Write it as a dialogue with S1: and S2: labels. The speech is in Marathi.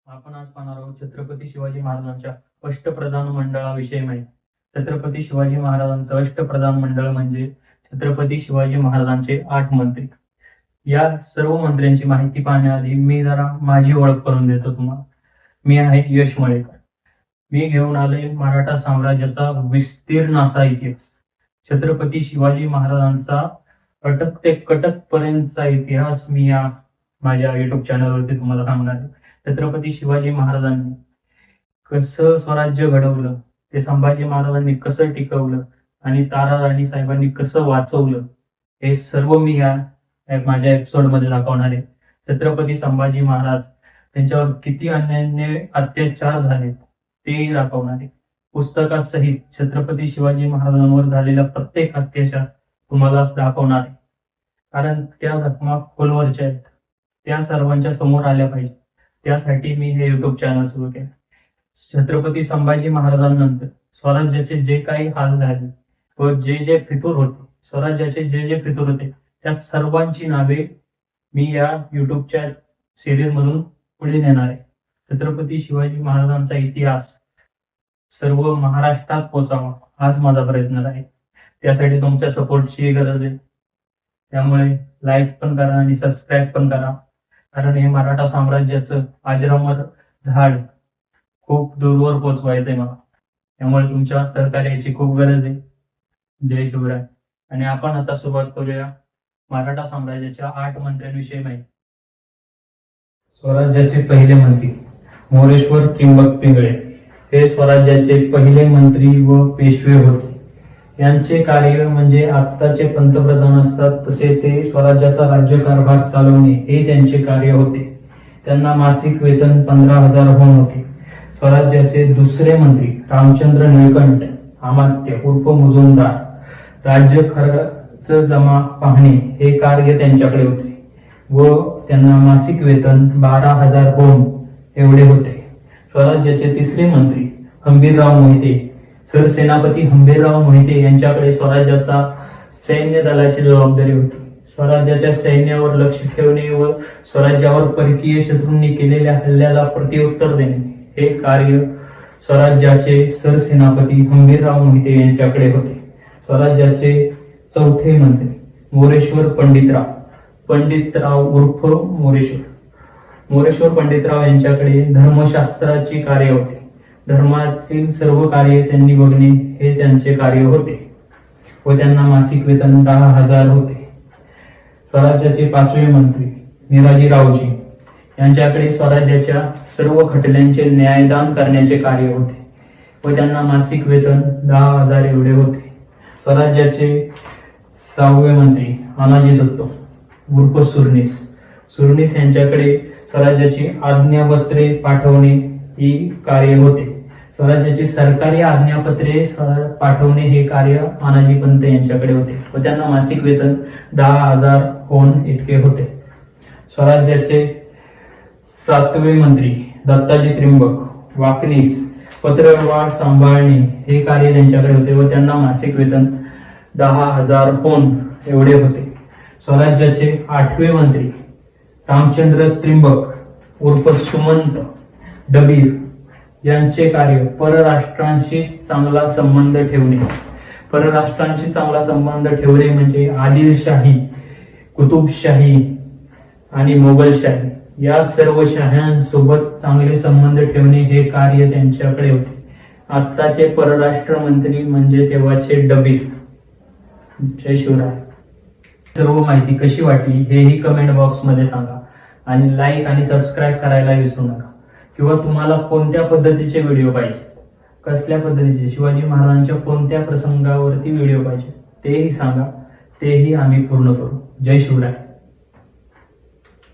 S1: आपण आज पाहणार आहोत छत्रपती शिवाजी महाराजांच्या अष्टप्रधान मंडळाविषयी माहिती. छत्रपती शिवाजी महाराजांचं अष्टप्रधान मंडळ म्हणजे छत्रपती शिवाजी महाराजांचे 8 मंत्री. या सर्व मंत्र्यांची माहिती पाहण्याआधी मी जरा माझी ओळख करून देतो तुम्हाला. मी आहे यश मळेकर. मी घेऊन आले मराठा साम्राज्याचा विस्तीर्ण असा इतिहास. छत्रपती शिवाजी महाराजांचा अटक ते कटक पर्यंतचा इतिहास मी या माझ्या युट्यूब चॅनलवरती तुम्हाला सांगणार आहे. छत्रपती शिवाजी महाराजांनी कसं स्वराज्य घडवलं, ते संभाजी महाराजांनी कसं टिकवलं आणि तारा राणी साहेबांनी कसं वाचवलं, हे सर्व मी या माझ्या एपिसोड मध्ये दाखवणार आहे. छत्रपती संभाजी महाराज त्यांच्यावर किती अन्यायाने अत्याचार झाले तेही दाखवणार आहे. पुस्तकासहित छत्रपती शिवाजी महाराजांवर झालेला प्रत्येक अत्याचार तुम्हाला दाखवणार आहे, कारण त्या जखमा खोलवरच्या आहेत, त्या सर्वांच्या समोर आल्या पाहिजे. त्यासाठी मी हे युट्यूब चॅनल सुरू केलं. छत्रपती संभाजी महाराजांनंतर स्वराज्याचे जे काही हाल झाले व जे फितूर होते, स्वराज्याचे जे फितूर होते, त्या सर्वांची नावे मी या युट्यूबच्या सिरीज मधून पुढे नेणार आहे. छत्रपती शिवाजी महाराजांचा इतिहास सर्व महाराष्ट्रात पोहोचावा हाच माझा प्रयत्न आहे. त्यासाठी तुमच्या सपोर्टची गरज आहे. त्यामुळे लाईक पण करा आणि सबस्क्राईब पण करा, कारण हे मराठा साम्राज्याचं अजरामर झाड खूप दूरवर पोहोचवायचंय मला. त्यामुळे तुमच्या सहकार्याची खूप गरज आहे. जय शिवराय. आणि आपण आता सुरुवात करूया मराठा साम्राज्याच्या 8 मंत्र्यांविषयी माहिती. स्वराज्याचे पहिले मंत्री मोरेश्वर त्रिंबक पिंगळे हे स्वराज्याचे पहिले मंत्री व पेशवे होते. यांचे कार्य म्हणजे आत्ताचे पंतप्रधान असतात तसे ते स्वराज्याचा राज्यकारभार चालवणे हे त्यांचे कार्य होते. त्यांना मासिक वेतन 15,000 होते. स्वराज्याचे दुसरे मंत्री रामचंद्र निळकंठ अमात्य उर्फ मुजुमदार राज्य खर्च जमा पाहणे हे कार्य त्यांच्याकडे होते व त्यांना मासिक वेतन 12,000 एवढे होते. स्वराज्याचे तिसरे मंत्री हंबीरराव मोहिते सरसेनापती हंबीरराव मोहिते यांच्याकडे स्वराज्याचा सैन्य दलाची जबाबदारी होती. स्वराज्याच्या सैन्यावर लक्ष ठेवणे व स्वराज्यावर परकीय शत्रूंनी केलेल्या हल्ल्याला प्रत्युत्तर देणे हे कार्य स्वराज्याचे सरसेनापती हंबीरराव मोहिते यांच्याकडे होते. स्वराज्याचे चौथे मंत्री मोरेश्वर पंडितराव उर्फ मोरेश्वर पंडितराव यांच्याकडे धर्मशास्त्राची कार्य होते. धर्मातील सर्व कार्य त्यांनी बघणे हे त्यांचे कार्य होते व त्यांना मासिक वेतन 10,000 होते. स्वराज्याचे 5वे मंत्री निराजीरावजी यांच्याकडे स्वराज्याच्या सर्व खटल्यांचे न्यायदान करण्याचे कार्य होते व त्यांना मासिक वेतन 10,000 एवढे होते. स्वराज्याचे 6वे मंत्री अनाजी दत्त उर्फ सुरनीस यांच्याकडे स्वराज्याची आज्ञापत्रे पाठवणे ही कार्य होते. स्वराज्याची सरकारी आज्ञापत्रे पाठवणे हे कार्य अनाजी पंत यांच्याकडे होते व त्यांना मासिक वेतन 10,000 इतके होते. स्वराज्याचे 7वे मंत्री दत्ताजी त्रिंबक वाकनीस पत्रव्यवहार सांभाळणे हे कार्य त्यांच्याकडे होते व त्यांना मासिक वेतन 10,000 एवढे होते. स्वराज्याचे 8वे मंत्री रामचंद्र त्रिंबक उर्फ सुमंत डबीर यांचे कार्य परराष्ट्रांशी चांगला संबंध ठेवणे. परराष्ट्रांशी चांगला संबंध ठेवणे म्हणजे आदिलशाही, कुतुबशाही आणि मोगलशाही या सर्व शाह्यांसोबत चांगले संबंध ठेवणे हे कार्य त्यांच्याकडे होते. आत्ताचे परराष्ट्र मंत्री म्हणजे तेव्हाचे डबीर. जय शिवराय. सर्व माहिती कशी वाटली हेही कमेंट बॉक्स मध्ये सांगा आणि लाईक आणि सबस्क्राईब करायला विसरू नका. किंवा तुम्हाला कोणत्या पद्धतीचे व्हिडिओ पाहिजे, कसल्या पद्धतीचे, शिवाजी महाराजांच्या कोणत्या प्रसंगावरती व्हिडिओ पाहिजे तेही सांगा, तेही आम्ही पूर्ण करू. जय शिवराय.